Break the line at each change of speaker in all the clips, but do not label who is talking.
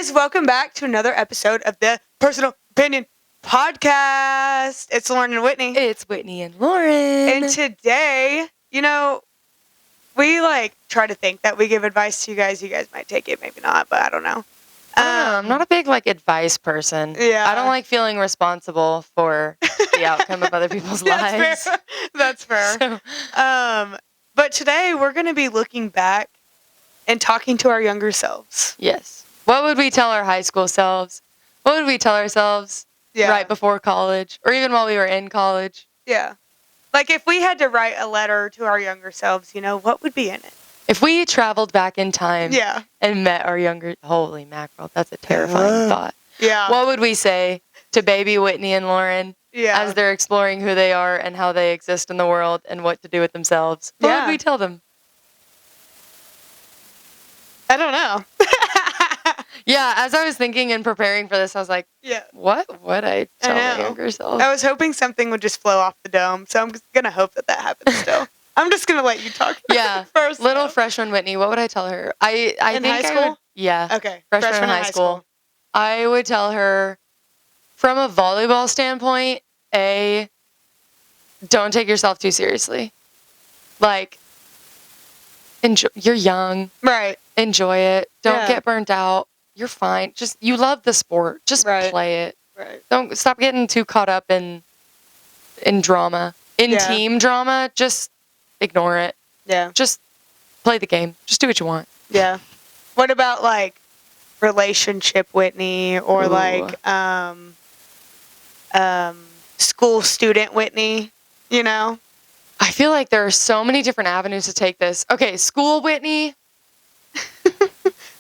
guys, welcome back to another episode of the Personal Opinion Podcast. It's Lauryn and Whitney.
It's Whitney and Lauryn.
And today, we try to think that we give advice to you guys. You guys might take it, maybe not, but I don't know.
I'm not a big advice person.
Yeah.
I don't like feeling responsible for the outcome of other people's lives.
Fair. That's fair. But today we're going to be looking back and talking to our younger selves.
Yes. What would we tell our high school selves? What would we tell ourselves right before college or even while we were in college?
Yeah. If we had to write a letter to our younger selves, what would be in it?
If we traveled back in time and met our younger... Holy mackerel, that's a terrifying thought.
Yeah.
What would we say to baby Whitney and Lauryn as they're exploring who they are and how they exist in the world and what to do with themselves? What would we tell them?
I don't know.
Yeah, as I was thinking and preparing for this, I was like, what would I tell my younger self?
I was hoping something would just flow off the dome, so I'm going to hope that happens still. I'm just going to let you talk first.
Little freshman Whitney, what would I tell her? I
in
think
high school?
Okay. Freshman in high school. I would tell her, from a volleyball standpoint, don't take yourself too seriously. Enjoy, you're young.
Right.
Enjoy it. Don't get burnt out. You're fine. You love the sport. Just play it.
Right.
Don't stop getting too caught up in drama. Team drama, just ignore it.
Yeah.
Just play the game. Just do what you want.
Yeah. What about relationship Whitney or school student Whitney,
I feel like there are so many different avenues to take this. Okay, school Whitney.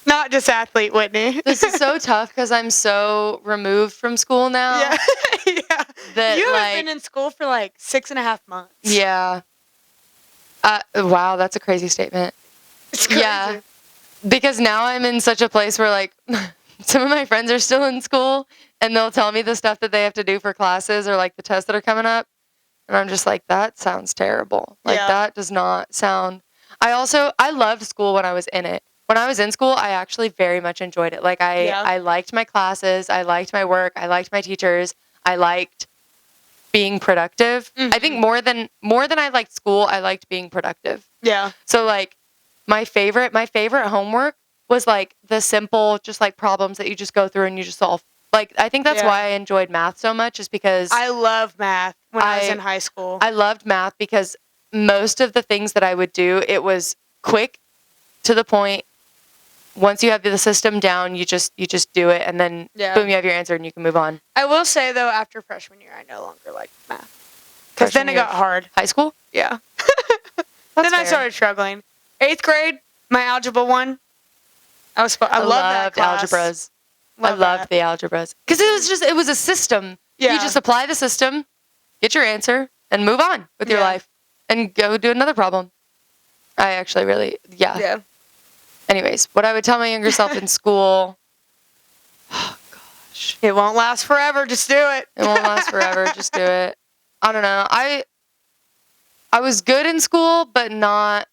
Not just athlete Whitney.
This is so tough because I'm so removed from school now.
Yeah.
That,
you haven't been in school for 6.5 months.
Yeah. Wow, that's a crazy statement.
It's crazy.
Yeah. Because now I'm in such a place where some of my friends are still in school and they'll tell me the stuff that they have to do for classes or the tests that are coming up. And I'm just like, that sounds terrible. That does not sound... I loved school when I was in it. When I was in school, I actually very much enjoyed it. I liked my classes. I liked my work. I liked my teachers. I liked being productive. Mm-hmm. I think more than I liked school, I liked being productive.
Yeah.
So my favorite homework was the simple, just problems that you just go through and you just solve. I think that's why I enjoyed math so much, is because
I love math when I was in high school.
I loved math because most of the things that I would do, it was quick, to the point. Once you have the system down, you just do it, and then boom, you have your answer and you can move on.
I will say though, after freshman year, I no longer liked math because then it got hard.
High school?
Yeah. Then I started struggling. 8th grade, my algebra 1. I loved that class.
Algebras. I loved the algebras because it was a system. Yeah. You just apply the system, get your answer, and move on with your life, and go do another problem. I actually really, Yeah. Anyways, what I would tell my younger self in school, oh gosh.
It won't last forever, just do it.
It won't last forever, just do it. I don't know. I was good in school, but not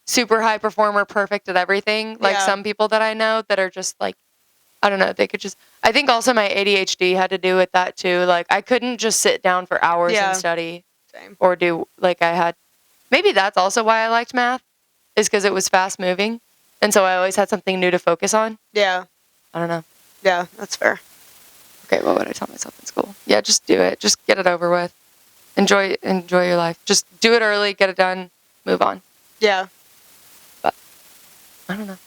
super high performer, perfect at everything. Some people that I know that are just I don't know, they could just, I think also my ADHD had to do with that too. I couldn't just sit down for hours and study.
Same.
Or do, maybe that's also why I liked math, is because it was fast moving. And so I always had something new to focus on.
Yeah.
I don't know.
Yeah, that's fair.
Okay, what would I tell myself in school? Yeah, just do it. Just get it over with. Enjoy your life. Just do it early, get it done, move on.
Yeah.
But I don't know.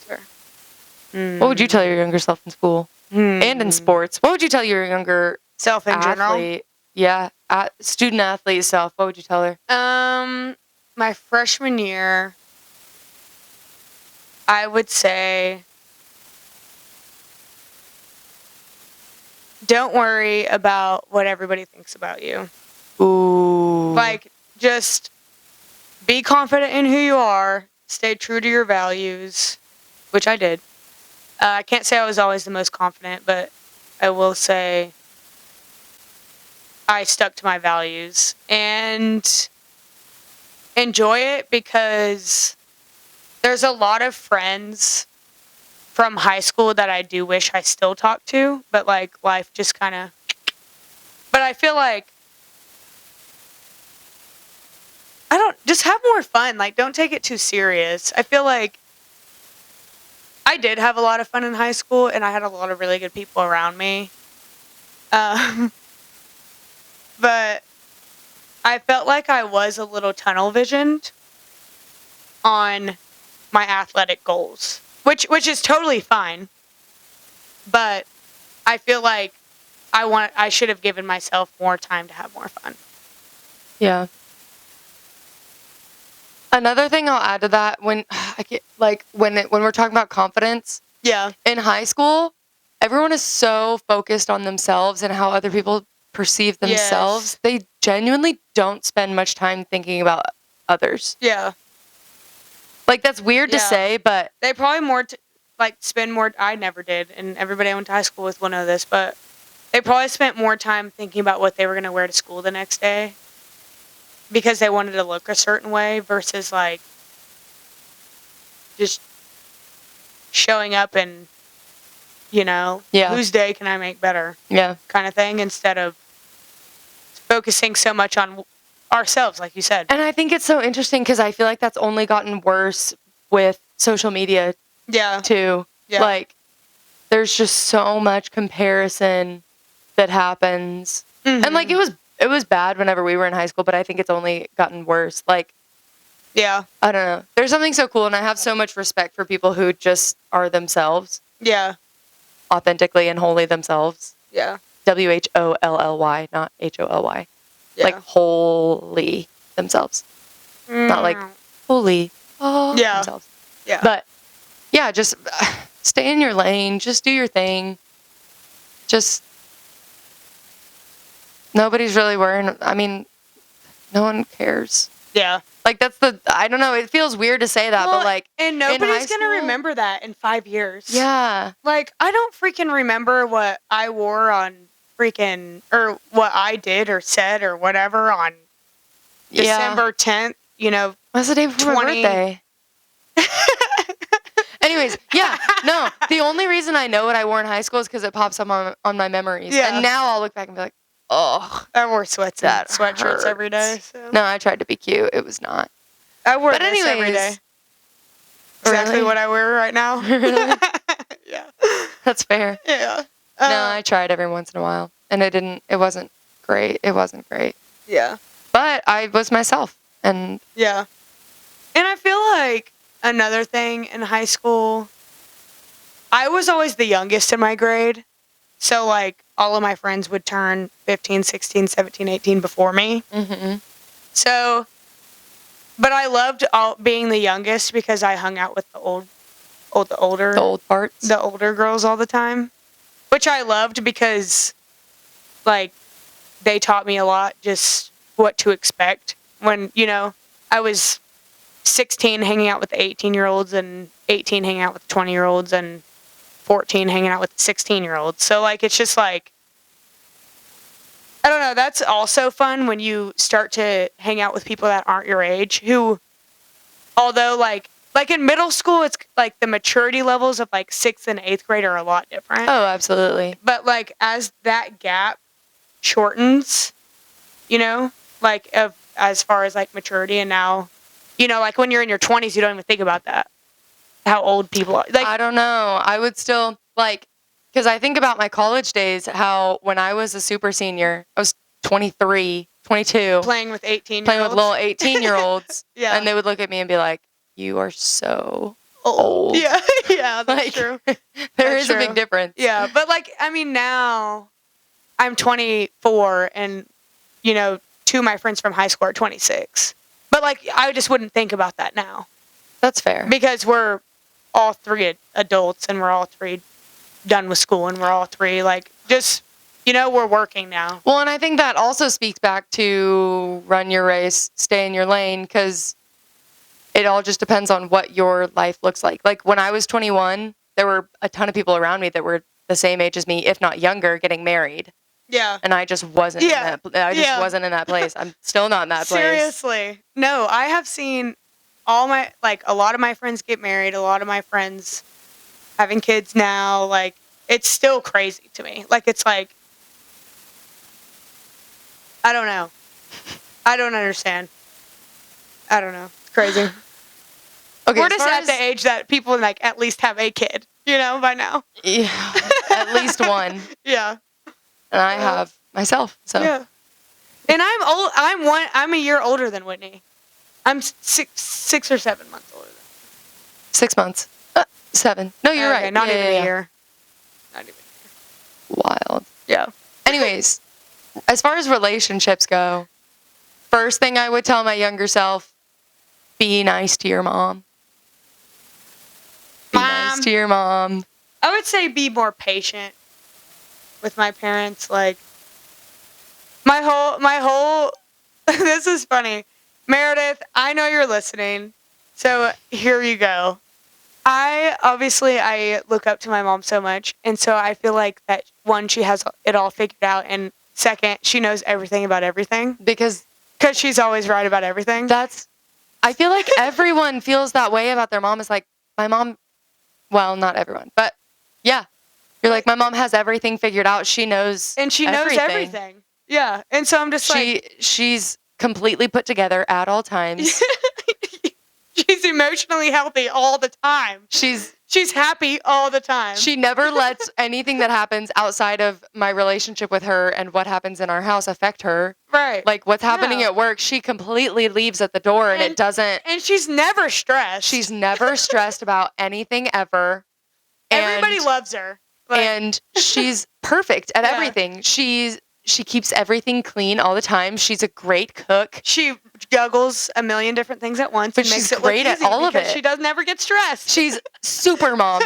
That's fair. What would you tell your younger self in school? And in sports? What would you tell your younger
self in
athlete?
General?
Yeah, student athlete self. What would you tell her?
My freshman year, I would say, don't worry about what everybody thinks about you.
Ooh.
Just be confident in who you are. Stay true to your values, which I did. I can't say I was always the most confident, but I will say I stuck to my values. And enjoy it because there's a lot of friends from high school that I do wish I still talk to, but like life just kind of. But I feel like I don't just have more fun. Like, don't take it too serious. I feel like I did have a lot of fun in high school, and I had a lot of really good people around me. Um, but I felt like I was a little tunnel visioned on my athletic goals, which is totally fine. But I feel like I should have given myself more time to have more fun.
Yeah. Another thing I'll add to that when I get when we're talking about confidence
Yeah.
in high school, everyone is so focused on themselves and how other people perceive themselves.
Yes.
They genuinely don't spend much time thinking about others.
Yeah.
Like that's weird to say, but
they probably spend more. I never did, and everybody I went to high school with will know this, but they probably spent more time thinking about what they were going to wear to school the next day because they wanted to look a certain way versus like just showing up and whose day can I make better?
Yeah.
Kind of thing instead of focusing so much on ourselves, like you said.
And I think it's so interesting because I feel like that's only gotten worse with social media.
Yeah.
Too.
Yeah.
Like, there's just so much comparison that happens. Mm-hmm. And like it was bad whenever we were in high school, but I think it's only gotten worse. Like,
yeah.
I don't know. There's something so cool, and I have so much respect for people who just are themselves.
Yeah.
Authentically and wholly themselves.
Yeah.
WHOLLY, not HOLY. Yeah. Like wholly themselves. Not like holy themselves.
Yeah.
But yeah, just stay in your lane. Just do your thing. Just nobody's really worrying. I mean, no one cares.
Yeah.
Like I don't know. It feels weird to say that, but like,
and nobody's going to remember that in 5 years.
Yeah.
Like, I don't freaking remember what I wore on or what I did or said or whatever on December 10th,
That's the day before my birthday. Anyways, yeah, no. The only reason I know what I wore in high school is because it pops up on my memories. Yeah. And now I'll look back and be like, oh.
I wore sweatshirts every day. So.
No, I tried to be cute. It was not.
I wore this every day. Exactly what I wear right now.
Really?
Yeah.
That's fair.
Yeah.
No, I tried every once in a while. And it wasn't great. It wasn't great.
Yeah.
But I was myself. And
yeah. And I feel like another thing in high school, I was always the youngest in my grade. So, like, all of my friends would turn 15, 16, 17, 18 before me.
Mm-hmm.
So, but I loved being the youngest because I hung out with the older girls all the time. Which I loved because, like, they taught me a lot just what to expect when, I was 16 hanging out with the 18-year-olds and 18 hanging out with the 20-year-olds and 14 hanging out with the 16-year-olds. So, like, it's just like, I don't know, that's also fun when you start to hang out with people that aren't your age who, although, like in middle school, it's like the maturity levels of like 6th and 8th grade are a lot different.
Oh, absolutely.
But like as that gap shortens, like as far as like maturity and now, like when you're in your 20s, you don't even think about that. How old people are. Like,
I don't know. I would still because I think about my college days, how when I was a super senior, I was 23, 22.
Playing with 18-year-olds.
Playing with little 18-year-olds.
Yeah.
And they would look at me and be like, you are so old.
Yeah, yeah, that's true.
There is a big difference.
Yeah, but like, I mean, now I'm 24 and, two of my friends from high school are 26. But like, I just wouldn't think about that now.
That's fair.
Because we're all three adults and we're all three done with school and we're all three like just, we're working now.
Well, and I think that also speaks back to run your race, stay in your lane, because it all just depends on what your life looks like. Like when I was 21, there were a ton of people around me that were the same age as me, if not younger, getting married.
Yeah.
And I just wasn't in that wasn't in that place. I'm still not in that place.
Seriously. No, I have seen a lot of my friends get married. A lot of my friends having kids now, like, it's still crazy to me. Like, it's like, I don't know. I don't understand. I don't know. It's crazy.
Okay,
We're just at the age that people, like, at least have a kid, by now.
Yeah, at least one.
Yeah.
And I have myself, so.
Yeah. And I'm old. I'm a year older than Whitney. I'm 6 or 7 months older than her.
6 months. 7. No, you're
Okay,
right.
not
Yeah,
even
yeah,
a year. Not even a year.
Wild.
Yeah.
Anyways, as far as relationships go, first thing I would tell my younger self, be nice to your mom. Be nice to your mom.
I would say be more patient with my parents. Like, my whole, this is funny. Meredith, I know you're listening, so here you go. I look up to my mom so much, and so I feel like that, one, she has it all figured out, and second, she knows everything about everything.
Because
she's always right about everything.
I feel like everyone feels that way about their mom. It's like, my mom, well, not everyone, but yeah. You're like, my mom has everything figured out. She knows
And she knows everything. Yeah. And so I'm just
she's completely put together at all times.
She's emotionally healthy all the time. She's happy all the time.
She never lets anything that happens outside of my relationship with her and what happens in our house affect her.
Right.
Like, what's happening at work, she completely leaves at the door, and it doesn't.
And she's never stressed.
She's never stressed about anything ever.
Everybody loves her.
Like, and she's perfect at everything. She keeps everything clean all the time. She's a great cook.
She juggles a million different things at once.
But
and
she's
makes it
great
look
at
easy
all of it.
She doesn't ever get stressed.
She's super mom.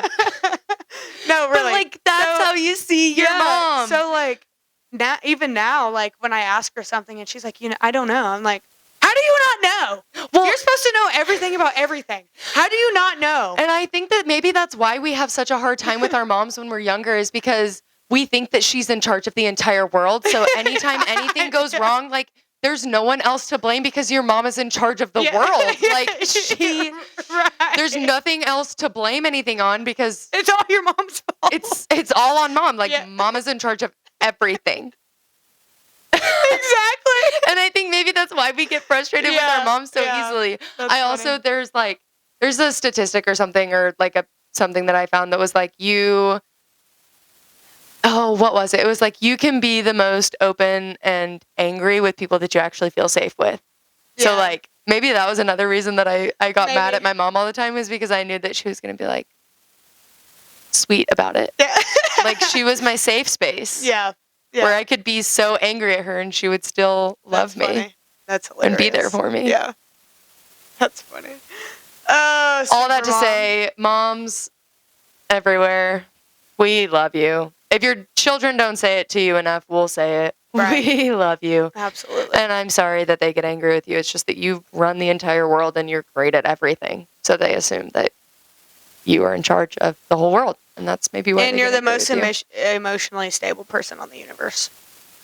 No, really.
But, like, that's how you see your mom.
So, like, now, like, when I ask her something and she's like, I don't know. I'm like, how do you not know? Well, you're supposed to know everything about everything. How do you not know?
And I think that maybe that's why we have such a hard time with our moms when we're younger, is because we think that she's in charge of the entire world. So anytime anything goes wrong, like, there's no one else to blame because your mom is in charge of the world. Like, there's nothing else to blame anything on because
it's all your mom's fault.
It's all on mom. Like, mom is in charge of everything.
Exactly.
And I think maybe that's why we get frustrated with our moms so easily. Also, there's a statistic or something, or like something that I found that was like, what was it? It was like, you can be the most open and angry with people that you actually feel safe with. Yeah. So, like, maybe that was another reason that I got mad at my mom all the time, was because I knew that she was going to be like sweet about it. Yeah. Like, she was my safe space.
Yeah. Yeah.
Where I could be so angry at her and she would still love me.
Funny. That's hilarious.
And be there for me.
Yeah. That's funny.
All that to say, moms everywhere, we love you. If your children don't say it to you enough, we'll say it. Right. We love you.
Absolutely.
And I'm sorry that they get angry with you. It's just that you run the entire world and you're great at everything. So they assume that you are in charge of the whole world. And that's maybe why.
And you're the most emotionally stable person on the universe.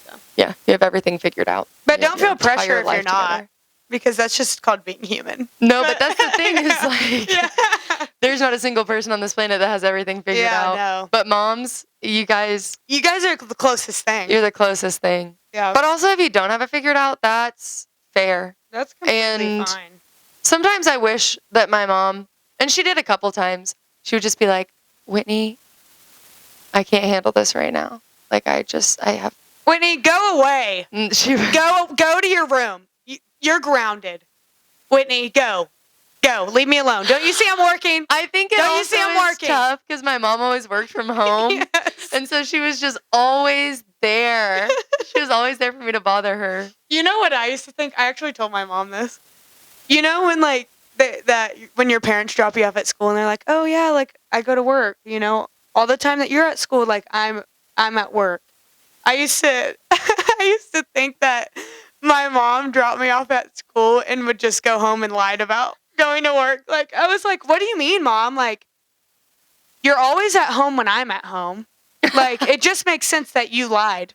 So.
Yeah, you have everything figured out.
But don't feel pressure if you're not. Together. Because that's just called being human.
No, but that's the thing is, like, there's not a single person on this planet that has everything figured out.
No.
But moms, you guys
are the closest thing.
You're the closest thing.
Yeah.
But also, if you don't have it figured out, that's fair.
That's completely fine.
Sometimes I wish that my mom, and she did a couple times, she would just be like, Whitney, I can't handle this right now. Like, I have...
Whitney, go away. Go to your room. You're grounded. Whitney, go. Leave me alone. Don't you see I'm working?
I think it also is tough because my mom always worked from home. Yes. And so she was just always there. She was always there for me to bother her.
You know what I used to think? I actually told my mom this. You know when, like, when your parents drop you off at school and they're like, oh, yeah, like, I go to work, all the time that you're at school, like, I'm at work. I used to think that my mom dropped me off at school and would just go home and lied about going to work. Like, I was like, what do you mean, Mom? Like, you're always at home when I'm at home. Like, it just makes sense that you lied.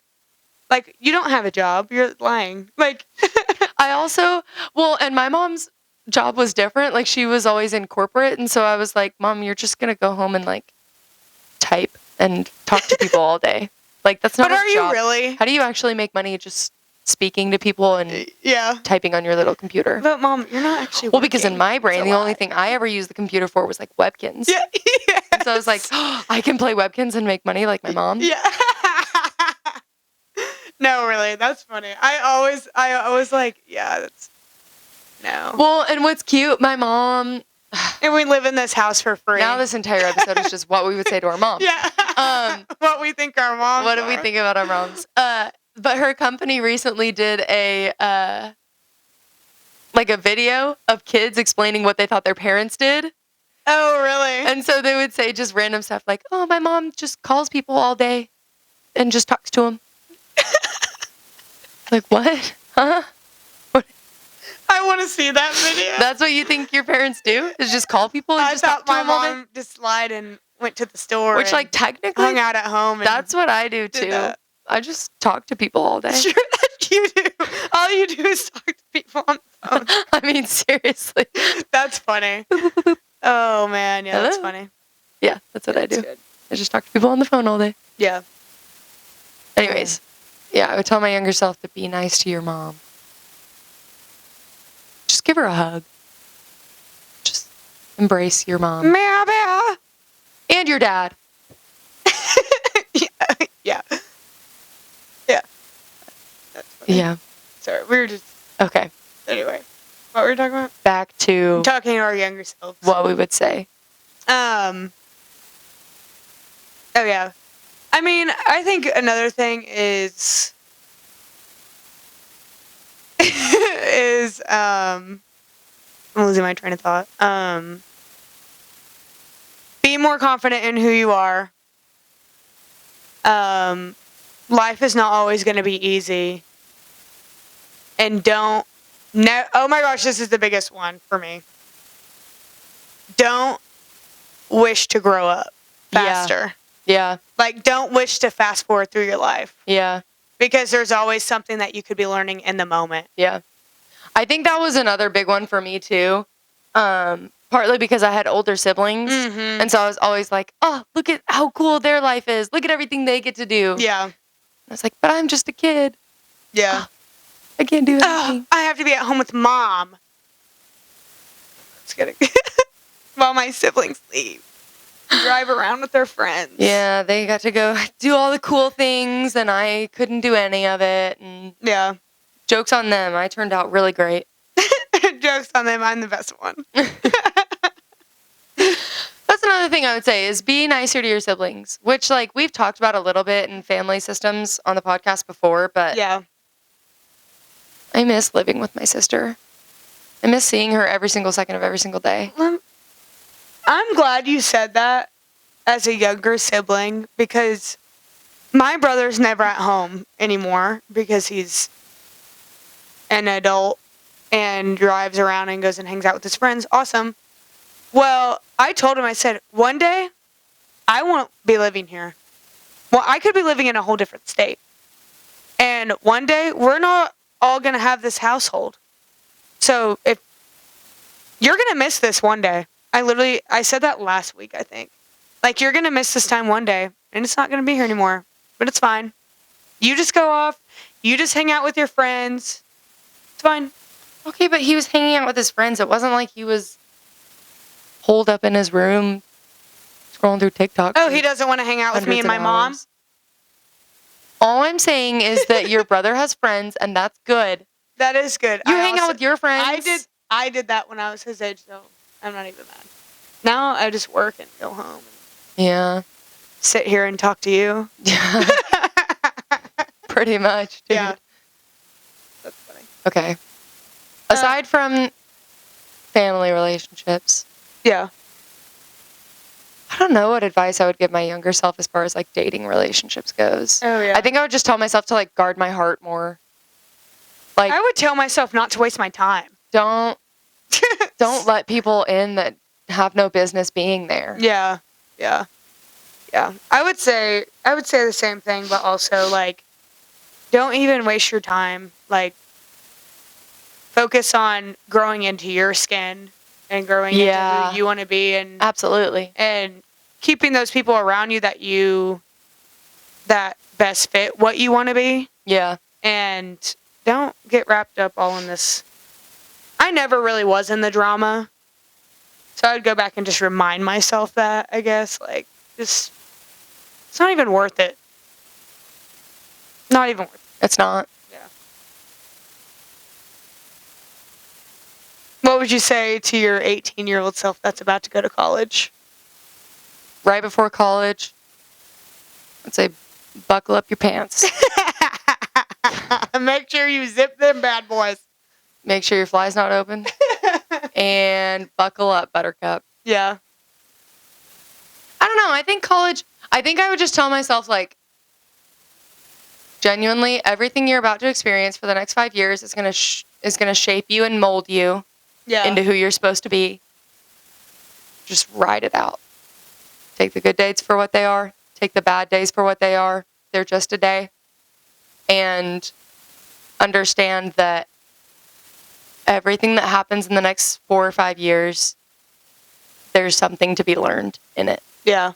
Like, you don't have a job. You're lying. Like,
and my mom's job was different. Like, she was always in corporate. And so I was like, Mom, you're just going to go home and, like, type and talk to people all day. Like, that's not
But
a
are you
job.
really?
How do you actually make money just speaking to people and
Yeah.
typing on your little computer?
But Mom, you're not actually
Well, because in
working.
my brain,
It's a
the only
lie.
thing I ever used the computer for was, like, Webkins.
Yeah.
And so I was like, oh, I can play Webkins and make money like my mom?
Yeah. No, really, that's funny. I always like, yeah, that's no.
Well, and what's cute, my mom...
And we live in this house for free.
Now this entire episode is just what we would say to our mom.
Yeah. What we think our moms
What do we think about our moms? But her company recently did a like a video of kids explaining what they thought their parents did.
Oh, really?
And so they would say just random stuff like, "Oh, my mom just calls people all day and just talks to them." Like, what? Huh?
I want to see that video.
That's what you think your parents do? Is just call people and
I
just talk
thought
to
my
them all day?
mom just lied and went to the store.
Which,
and
like, technically,
hung out at home. And
that's what I do
did
too.
that.
I just talk to people all day.
Sure that you do. All you do is talk to people on the phone.
I mean, seriously.
That's funny. Oh, man. Yeah, that's
Hello?
funny.
Yeah, that's what I
That's
do.
good.
I just talk to people on the phone all day.
Yeah.
Anyways, yeah, I would tell my younger self to be nice to your mom. Just give her a hug. Just embrace your mom.
Meow,
And your dad.
yeah. Yeah. Yeah. That's funny.
Yeah.
Sorry, we were just...
Okay,
Anyway. What were we talking about?
back to
Talking to our younger selves.
what we would say.
Oh, yeah. I mean, I think another thing is... I'm losing my train of thought. Be more confident in who you are. Life is not always going to be easy. And oh my gosh, this is the biggest one for me. Don't wish to grow up faster.
Yeah,
Like, don't wish to fast forward through your life.
yeah,
Because there's always something that you could be learning in the moment.
yeah. I think that was another big one for me too. Partly because I had older siblings.
Mm-hmm.
And so I was always like, oh, look at how cool their life is. Look at everything they get to do.
Yeah.
I was like, but I'm just a kid.
Yeah.
I can't do anything.
I have to be at home with Mom. Just kidding. While my siblings leave. Drive around with their friends.
Yeah, they got to go do all the cool things, and I couldn't do any of it. And
Yeah.
jokes on them. I turned out really great.
Jokes on them. I'm the best one.
That's another thing I would say is be nicer to your siblings, which, like, we've talked about a little bit in family systems on the podcast before, but
Yeah.
I miss living with my sister. I miss seeing her every single second of every single day.
I'm glad you said that as a younger sibling because my brother's never at home anymore because he's an adult and drives around and goes and hangs out with his friends. Awesome. Well, I told him, I said, one day I won't be living here. Well, I could be living in a whole different state. And one day we're not all going to have this household. So if you're going to miss this one day. I said that last week, I think. Like, you're going to miss this time one day, and it's not going to be here anymore. But it's fine. You just go off. You just hang out with your friends. It's fine.
Okay, but he was hanging out with his friends. It wasn't like he was holed up in his room scrolling through TikTok.
Oh, he doesn't want to hang out with me and my mom?
All I'm saying is that your brother has friends, and that's good.
That is good.
You hang out with your friends.
I did that when I was his age, though. I'm not even mad. Now I just work and go home.
Yeah.
Sit here and talk to you.
Yeah. Pretty much, dude.
Yeah. That's funny.
Okay. Aside from family relationships,
Yeah.
I don't know what advice I would give my younger self as far as, like, dating relationships goes.
Oh, yeah.
I think I would just tell myself to, like, guard my heart more. Like,
I would tell myself not to waste my time.
don't let people in that have no business being there.
Yeah. Yeah. Yeah. I would say the same thing, but also, like, don't even waste your time. Like, focus on growing into your skin and growing into who you want to be
Absolutely.
and keeping those people around you that best fit what you want to be.
Yeah.
And don't get wrapped up all in this. I never really was in the drama. So I'd go back and just remind myself that, I guess. Like, just, it's not even worth it. Not even worth
It's not.
it. Yeah. What would you say to your 18-year-old self that's about to go to college?
Right before college, I'd say buckle up your pants.
Make sure you zip them bad boys.
Make sure your fly's not open. And buckle up, buttercup.
Yeah.
I don't know. I think I would just tell myself, like, genuinely, everything you're about to experience for the next 5 years is gonna shape you and mold you into who you're supposed to be. Just ride it out. Take the good days for what they are. Take the bad days for what they are. They're just a day. And understand that everything that happens in the next 4 or 5 years, there's something to be learned in it.
Yeah.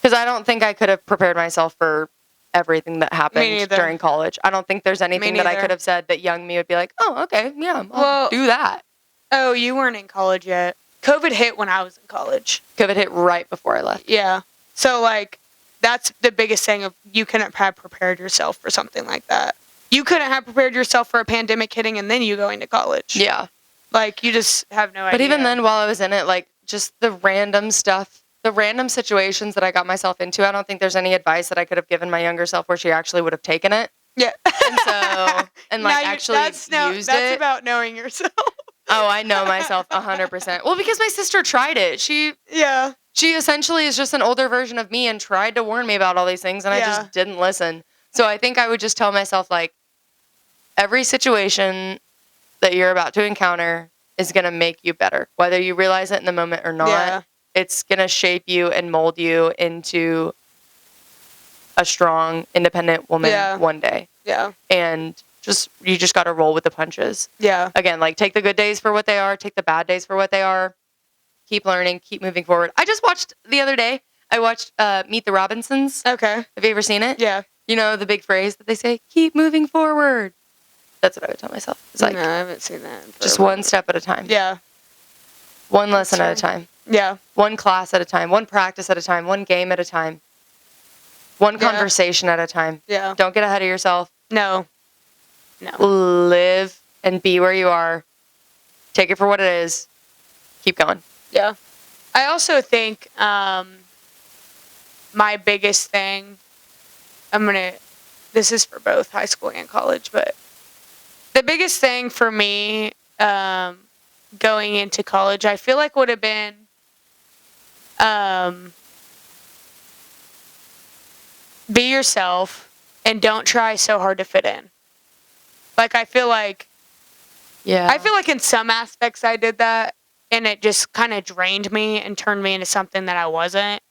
Because I don't think I could have prepared myself for everything that happened during college. I don't think there's anything that I could have said that young me would be like, oh, okay, yeah, I'll do that.
Oh, you weren't in college yet. COVID hit when I was in college.
COVID hit right before I left.
Yeah. So, like, that's the biggest thing of you couldn't have prepared yourself for something like that. You couldn't have prepared yourself for a pandemic hitting and then you going to college.
Yeah.
Like, you just have no idea.
But even then, while I was in it, like, just the random stuff, the random situations that I got myself into, I don't think there's any advice that I could have given my younger self where she actually would have taken it.
Yeah.
And so, and like, actually used it.
That's about knowing yourself.
Oh, I know myself 100%. Well, because my sister tried it. She essentially is just an older version of me and tried to warn me about all these things, and I just didn't listen. So I think I would just tell myself, like, every situation that you're about to encounter is going to make you better. Whether you realize it in the moment or not, it's going to shape you and mold you into a strong, independent woman one day.
Yeah.
And you just got to roll with the punches.
Yeah.
Again, like, take the good days for what they are, take the bad days for what they are. Keep learning, keep moving forward. I just watched the other day, Meet the Robinsons.
Okay.
Have you ever seen it?
Yeah.
You know, the big phrase that they say, keep moving forward. That's what I would tell myself. It's like,
no, I haven't seen that.
Just one step at a time.
Yeah.
One lesson at a time.
Yeah.
One class at a time. One practice at a time. One game at a time. One conversation at a time.
Yeah.
Don't get ahead of yourself.
No.
Live and be where you are. Take it for what it is. Keep going.
Yeah. I also think my biggest thing, this is for both high school and college, but the biggest thing for me going into college, I feel like would have been be yourself and don't try so hard to fit in. Like, I feel like in some aspects I did that, and it just kind of drained me and turned me into something that I wasn't.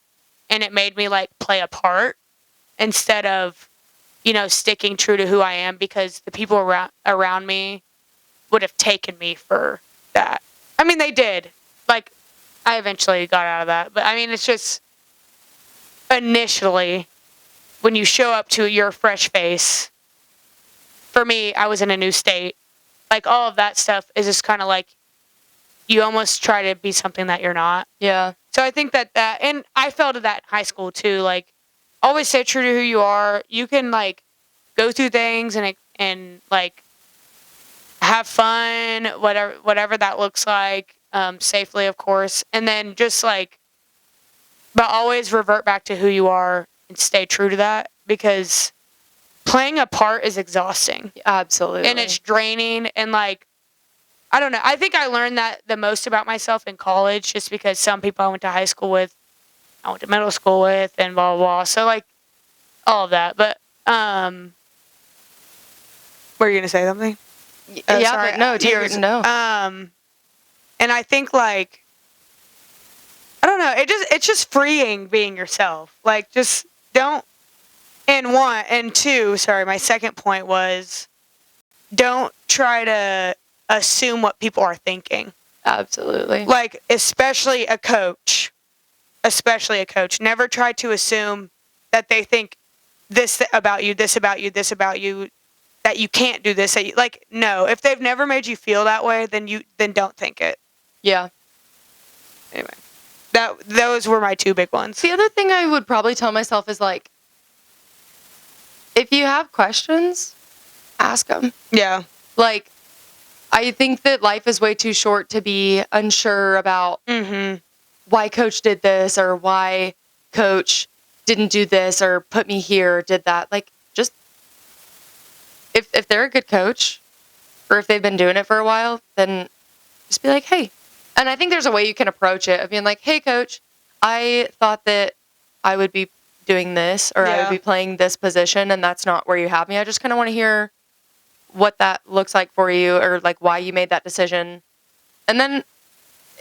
And it made me, like, play a part instead of, sticking true to who I am, because the people around me would have taken me for that. I mean, they did. Like, I eventually got out of that. But, I mean, it's just initially when you show up to your fresh face, for me, I was in a new state. Like, all of that stuff is just kind of like you almost try to be something that you're not.
Yeah.
So I think that, and I felt that in high school too. Like, always stay true to who you are. You can, like, go through things and like have fun, whatever that looks like, safely, of course. And then just like, but always revert back to who you are and stay true to that, because playing a part is exhausting.
Absolutely.
And it's draining, and like, I don't know. I think I learned that the most about myself in college, just because some people I went to high school with, I went to middle school with, and blah, blah, blah. So, like, all of that. But, were you going to say something?
Yeah,
sorry.
but no, no.
And I think, like, I don't know. It's just freeing being yourself. Like, just don't, and two, sorry, my second point was, don't try to assume what people are thinking.
Absolutely.
Like, especially a coach. especially a coach, never try to assume that they think this about you, this about you, this about you, that you can't do this. That you, like, no, if they've never made you feel that way, then don't think it.
Yeah.
Anyway, those were my two big ones.
The other thing I would probably tell myself is like, if you have questions, ask them.
Yeah.
Like, I think that life is way too short to be unsure about why coach did this or why coach didn't do this or put me here or did that. Like, just if they're a good coach or if they've been doing it for a while, then just be like, hey. And I think there's a way you can approach it of being like, hey, coach, I thought that I would be doing this or I would be playing this position and that's not where you have me. I just kind of want to hear what that looks like for you or like why you made that decision. And then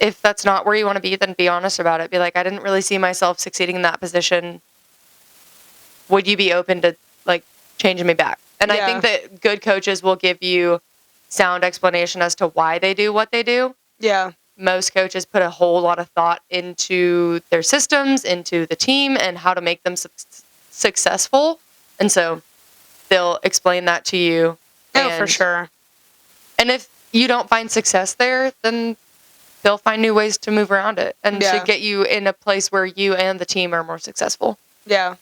if that's not where you want to be, then be honest about it. Be like, I didn't really see myself succeeding in that position. Would you be open to like changing me back? And I think that good coaches will give you sound explanation as to why they do what they do.
Yeah.
Most coaches put a whole lot of thought into their systems, into the team, and how to make them successful. And so they'll explain that to you.
Oh, for sure.
And if you don't find success there, then they'll find new ways to move around it and to get you in a place where you and the team are more successful.
Yeah.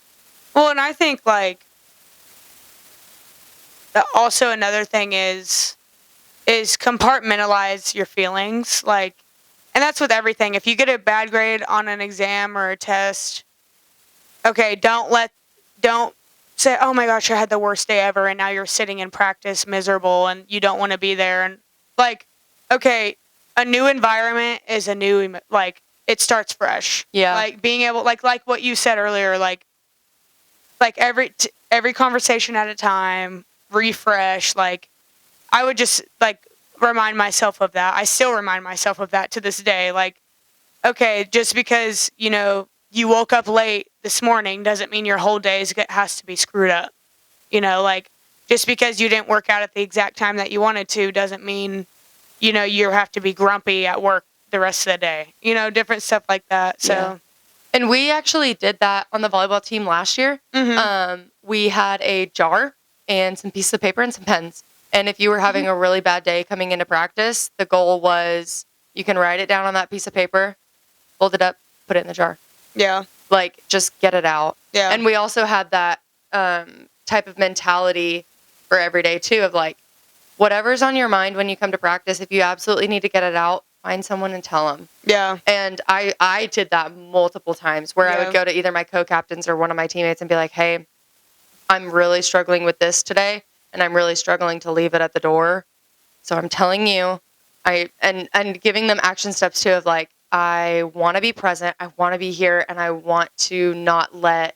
Well, and I think like also another thing is compartmentalize your feelings. Like, and that's with everything. If you get a bad grade on an exam or a test, okay, don't say, oh my gosh, I had the worst day ever, and now you're sitting in practice miserable and you don't want to be there. And like, okay, a new environment is a new, like, it starts fresh.
Yeah.
Like being able, like what you said earlier, like every conversation at a time, refresh. Like, I would just like remind myself of that. I still remind myself of that to this day. Like, okay, just because, you know, you woke up late this morning doesn't mean your whole day has to be screwed up. You know, like, just because you didn't work out at the exact time that you wanted to doesn't mean, you know, you have to be grumpy at work the rest of the day. You know, different stuff like that. So.
Yeah. And we actually did that on the volleyball team last year. We had a jar and some pieces of paper and some pens. And if you were having a really bad day coming into practice, the goal was you can write it down on that piece of paper, fold it up, put it in the jar.
Yeah.
Like, just get it out.
Yeah.
And we also had that type of mentality for every day, too, of like, whatever's on your mind when you come to practice, if you absolutely need to get it out, find someone and tell them.
Yeah.
And I did that multiple times where I would go to either my co-captains or one of my teammates and be like, hey, I'm really struggling with this today, and I'm really struggling to leave it at the door. So I'm telling you, and giving them action steps too of like, I want to be present, I want to be here, and I want to not let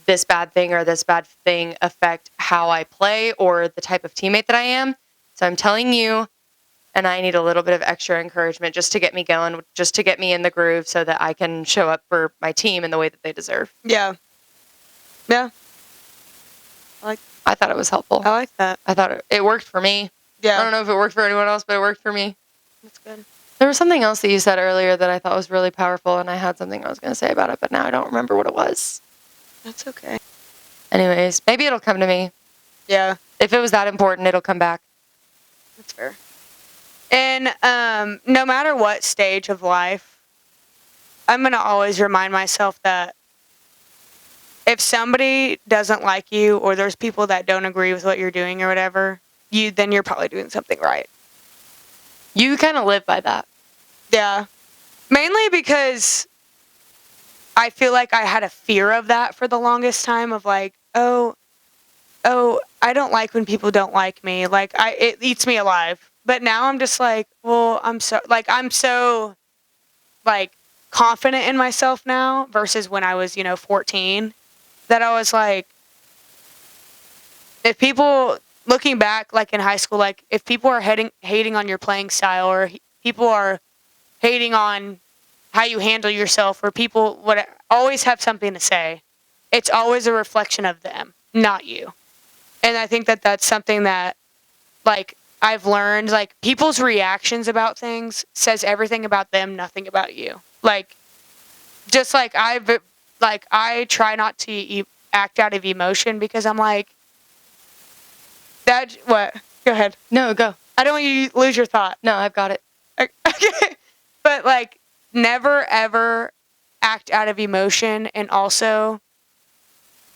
this bad thing or this bad thing affect how I play or the type of teammate that I am. So I'm telling you, and I need a little bit of extra encouragement just to get me going, just to get me in the groove so that I can show up for my team in the way that they deserve.
Yeah. Yeah.
I thought it was helpful.
I like that.
I thought it worked for me.
Yeah.
I don't know if it worked for anyone else, but it worked for me.
That's good.
There was something else that you said earlier that I thought was really powerful, and I had something I was going to say about it, but now I don't remember what it was.
That's okay.
Anyways, maybe it'll come to me.
Yeah.
If it was that important, it'll come back.
That's fair. And no matter what stage of life, I'm going to always remind myself that if somebody doesn't like you or there's people that don't agree with what you're doing or whatever, then you're probably doing something right.
You kind of live by that.
Yeah. Mainly because I feel like I had a fear of that for the longest time of like, oh, I don't like when people don't like me. Like, it eats me alive. But now I'm just like, well, I'm so confident in myself now versus when I was, 14, that I was like, if people, looking back, like in high school, like if people are hating on your playing style or people are hating on how you handle yourself or people always have something to say, it's always a reflection of them, not you. And I think that that's something that, like, I've learned, like, people's reactions about things says everything about them, nothing about you. Like, just like I try not to act out of emotion because I'm like, that, what? Go ahead.
No, go.
I don't want you to lose your thought.
No, I've got it.
Okay. But like, never ever act out of emotion. And also,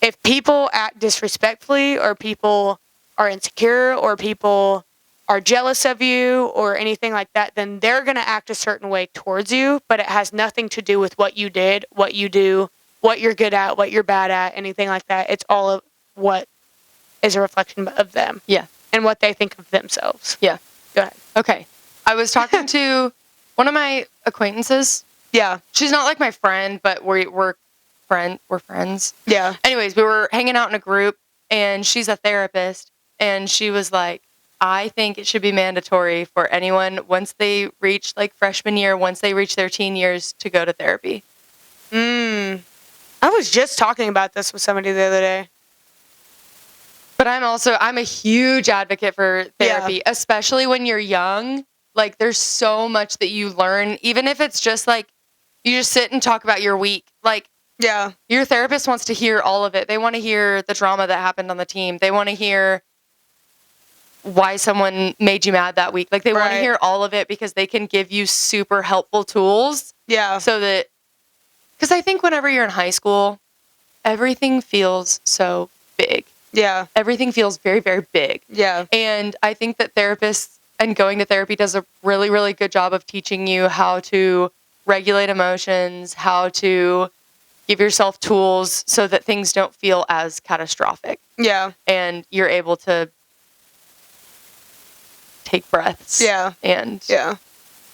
if people act disrespectfully or people are insecure or people are jealous of you or anything like that, then they're going to act a certain way towards you, but it has nothing to do with what you did, what you do, what you're good at, what you're bad at, anything like that. It's all of what is a reflection of them.
Yeah.
And what they think of themselves.
Yeah.
Go ahead.
Okay. I was talking to one of my acquaintances.
Yeah.
She's not like my friend, but we're friends.
Yeah.
Anyways, we were hanging out in a group, and she's a therapist, and she was like, I think it should be mandatory for anyone once they reach like freshman year, once they reach their teen years, to go to therapy.
I was just talking about this with somebody the other day.
But I'm a huge advocate for therapy, especially when you're young. Like, there's so much that you learn, even if it's just like you just sit and talk about your week. Like,
yeah,
your therapist wants to hear all of it. They want to hear the drama that happened on the team. They want to hear why someone made you mad that week. Like, they want to hear all of it because they can give you super helpful tools.
Yeah.
So that, because I think whenever you're in high school, everything feels so big.
Yeah.
Everything feels very, very big.
Yeah.
And I think that therapists and going to therapy does a really, really good job of teaching you how to regulate emotions, how to give yourself tools so that things don't feel as catastrophic.
Yeah.
And you're able to take breaths.
Yeah.
And
through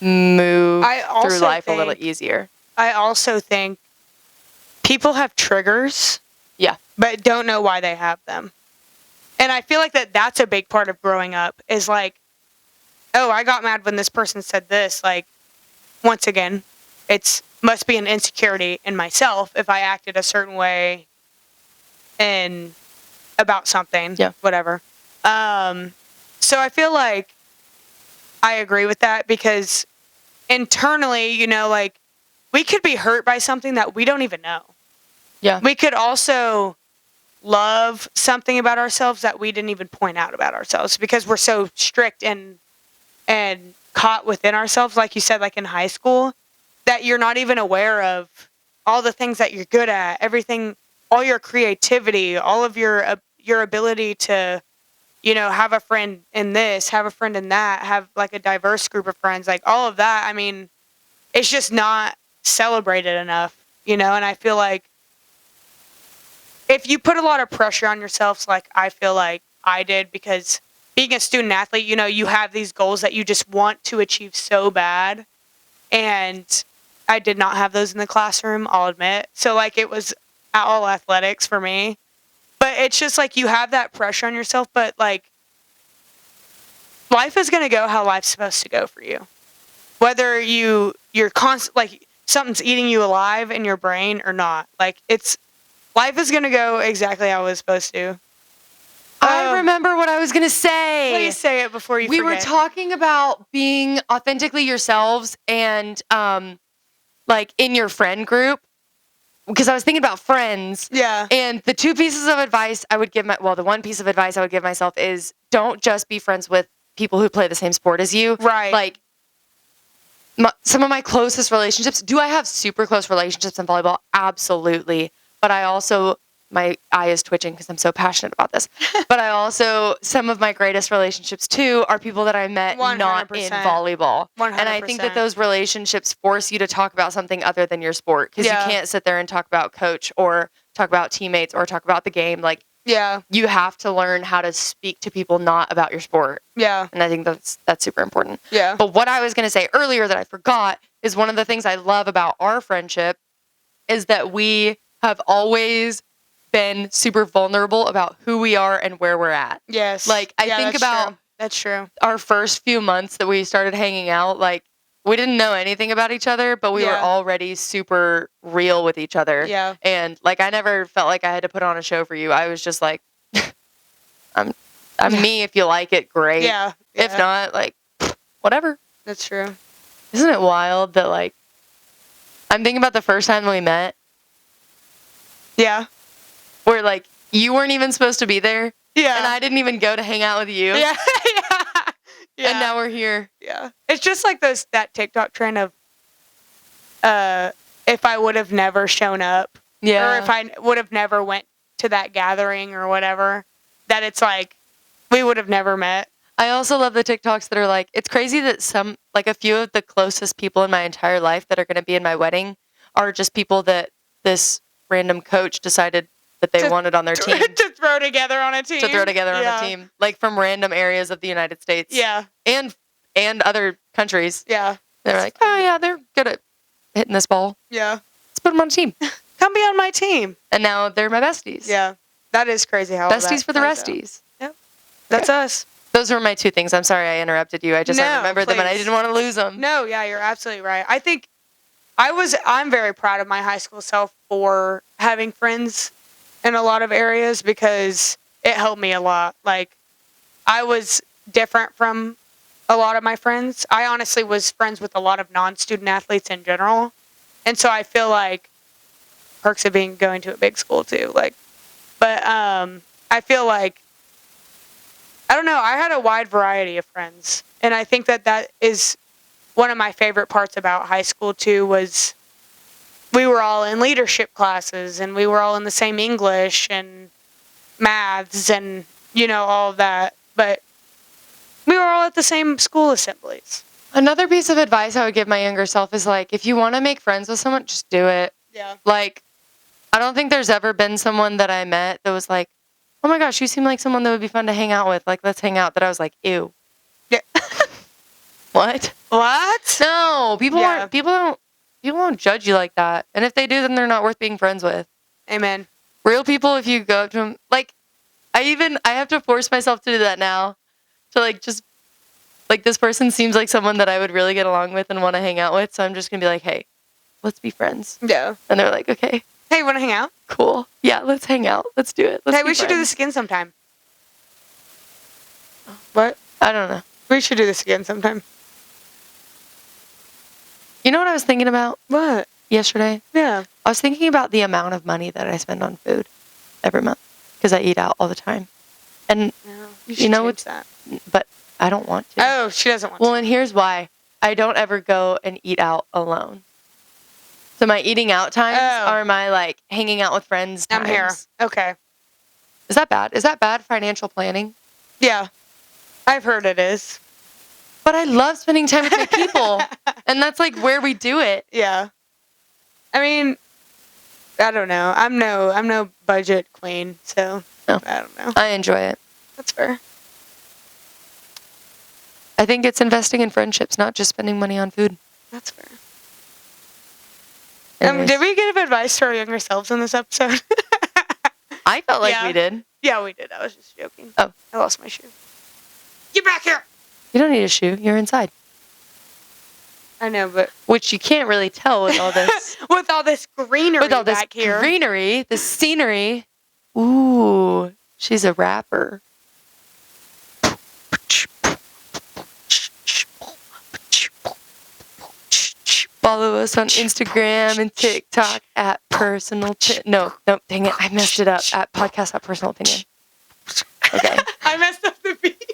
move through life a little easier.
I also think people have triggers.
Yeah.
But don't know why they have them. And I feel like that's a big part of growing up is like, oh, I got mad when this person said this. Like, once again, must be an insecurity in myself if I acted a certain way and about something.
Yeah.
Whatever. So I feel like I agree with that because internally, like, we could be hurt by something that we don't even know.
Yeah.
We could also love something about ourselves that we didn't even point out about ourselves because we're so strict and caught within ourselves, like you said, like in high school, that you're not even aware of all the things that you're good at, everything, all your creativity, all of your ability to, have a friend in this, have a friend in that, have like a diverse group of friends, like all of that. I mean, it's just not celebrated enough, and I feel like if you put a lot of pressure on yourself, like I feel like I did, because being a student athlete, you have these goals that you just want to achieve so bad. And I did not have those in the classroom, I'll admit. So like it was all athletics for me. But it's just like you have that pressure on yourself, but like life is going to go how life's supposed to go for you. Whether you're constant, like something's eating you alive in your brain or not. Like life is going to go exactly how it was supposed to.
I remember what I was going to say.
Please say it before you forget.
We were talking about being authentically yourselves and like in your friend group, because I was thinking about friends.
Yeah.
And the two pieces of advice I would give the one piece of advice I would give myself is don't just be friends with people who play the same sport as you.
Right.
Like some of my closest relationships, do I have super close relationships in volleyball? Absolutely. But I also, my eye is twitching because I'm so passionate about this. But I also, some of my greatest relationships too are people that I met
100%.
not in volleyball.
100%.
And I think that those relationships force you to talk about something other than your sport, because you can't sit there and talk about coach or talk about teammates or talk about the game. Like, you have to learn how to speak to people not about your sport.
Yeah.
And I think that's super important.
Yeah.
But what I was going to say earlier that I forgot is one of the things I love about our friendship is that we have always been super vulnerable about who we are and where we're at.
Yes.
Like, I think about
That's true.
our first few months that we started hanging out, like, we didn't know anything about each other, but we were already super real with each other.
Yeah.
And, like, I never felt like I had to put on a show for you. I was just like, I'm me. If you like it, great.
Yeah.
If not, like, whatever.
That's true.
Isn't it wild that, like, I'm thinking about the first time that we met,
Yeah.
where like you weren't even supposed to be there,
Yeah.
and I didn't even go to hang out with you.
Yeah. Yeah.
And now we're here.
Yeah. It's just like that TikTok trend of if I would have never shown up,
Yeah.
or if I would have never went to that gathering or whatever, that it's like we would have never met.
I also love the TikToks that are like, it's crazy that a few of the closest people in my entire life that are going to be in my wedding are just people that this random coach decided that they wanted on their team.
To throw together on a team.
On a team. Like from random areas of the United States.
Yeah.
And other countries.
Yeah.
They're like, oh yeah, they're good at hitting this ball.
Yeah.
Let's put them on a team.
Come be on my team.
And now they're my besties.
Yeah. That is crazy how
besties for the resties.
Yep. That's us.
Those were my two things. I'm sorry I interrupted you. I remembered them and I
please.
didn't want to lose them.
No, yeah, you're absolutely right. I think I'm very proud of my high school self for having friends in a lot of areas because it helped me a lot. Like, I was different from a lot of my friends. I honestly was friends with a lot of non-student athletes in general. And so I feel like perks of going to a big school too. But I feel like, I don't know, I had a wide variety of friends. And I think that is one of my favorite parts about high school too, was we were all in leadership classes and we were all in the same English and maths and, all of that. But we were all at the same school assemblies.
Another piece of advice I would give my younger self is like, if you want to make friends with someone, just do it.
Yeah.
Like, I don't think there's ever been someone that I met that was like, oh my gosh, you seem like someone that would be fun to hang out with. Like, let's hang out. That I was like, ew.
Yeah.
What?
What?
No, people don't judge you like that. And if they do, then they're not worth being friends with.
Amen.
Real people, if you go up to them, like, I have to force myself to do that now. To like, just, like, this person seems like someone that I would really get along with and want to hang out with. So I'm just going to be like, hey, let's be friends.
Yeah.
And they're like, okay.
Hey, want to hang out?
Cool. Yeah, let's hang out. Let's do it.
We should do this again sometime. What?
I don't know.
We should do this again sometime.
You know what I was thinking about?
What?
Yesterday?
Yeah.
I was thinking about the amount of money that I spend on food every month because I eat out all the time. And
you know what's that?
But I don't want to.
Oh, she doesn't want to.
Well, and here's why. I don't ever go and eat out alone. So my eating out times are my like hanging out with friends times.
I'm here. Okay.
Is that bad? Is that bad financial planning?
Yeah. I've heard it is.
But I love spending time with my people. And that's like where we do it.
Yeah. I mean, I don't know. I'm no budget queen, so no. I don't know.
I enjoy it.
That's fair.
I think it's investing in friendships, not just spending money on food.
That's fair.
Anyways.
Did we give advice to our younger selves in this episode?
I felt like we did.
Yeah, we did. I was just joking.
Oh.
I lost my shoe. Get back here!
You don't need a shoe. You're inside.
I know, but...
Which you can't really tell with all this...
with all this greenery back here.
Greenery, the scenery. Ooh, she's a rapper. Follow us on Instagram and TikTok at personal... No, dang it. I messed it up. At podcast at personal opinion. Okay.
I messed up the beat.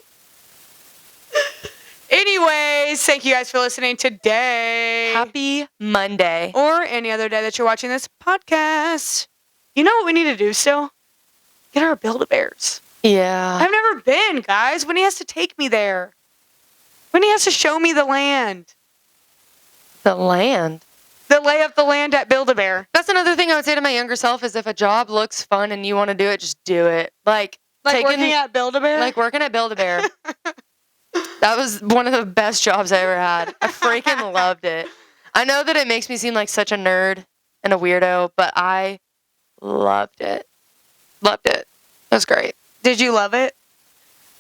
Anyways, thank you guys for listening today.
Happy Monday.
Or any other day that you're watching this podcast. You know what we need to do still? Get our Build-A-Bears.
Yeah.
I've never been, guys. Winnie has to take me there. Winnie has to show me the land.
The land?
The lay of the land at Build-A-Bear.
That's another thing I would say to my younger self is if a job looks fun and you want to do it, just do it. Like
working at Build-A-Bear?
Like working at Build-A-Bear. That was one of the best jobs I ever had. I freaking loved it. I know that it makes me seem like such a nerd and a weirdo, but I loved it. Loved it. It was great.
Did you love it?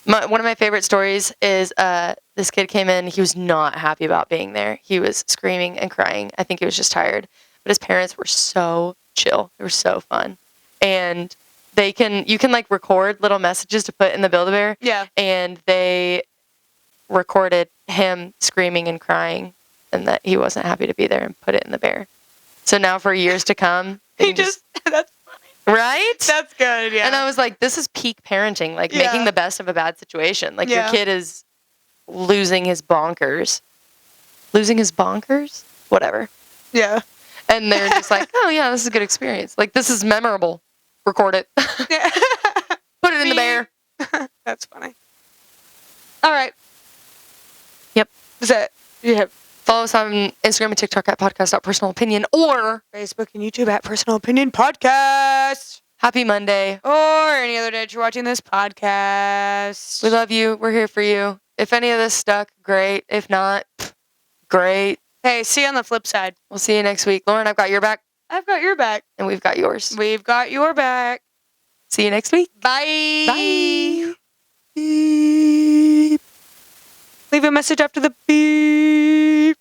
One of my favorite stories is this kid came in. He was not happy about being there. He was screaming and crying. I think he was just tired. But his parents were so chill. They were so fun. And you can like record little messages to put in the Build-A-Bear.
Yeah.
And they recorded him screaming and crying and that he wasn't happy to be there and put it in the bear. So now for years to come, they
He
can
just that's funny.
right?
That's good, yeah.
And I was like, this is peak parenting, like
Yeah.
making the best of a bad situation. Like your
Yeah.
kid is losing his bonkers. Losing his bonkers? Whatever.
Yeah.
And they're just like, oh yeah, this is a good experience. Like this is memorable. Record it.
Yeah.
Put it in the bear.
That's funny. All right.
Yep.
Is that you have
Follow us on Instagram and TikTok at podcast.personalopinion or
Facebook and YouTube at Personal Opinion Podcast.
Happy Monday.
Or any other day that you're watching this podcast.
We love you. We're here for you. If any of this stuck, great. If not, great.
Hey, see you on the flip side.
We'll see you next week. Lauren, I've got your back.
I've got your back.
And we've got yours.
We've got your back.
See you next week.
Bye.
Bye.
Beep. Leave a message after the beep.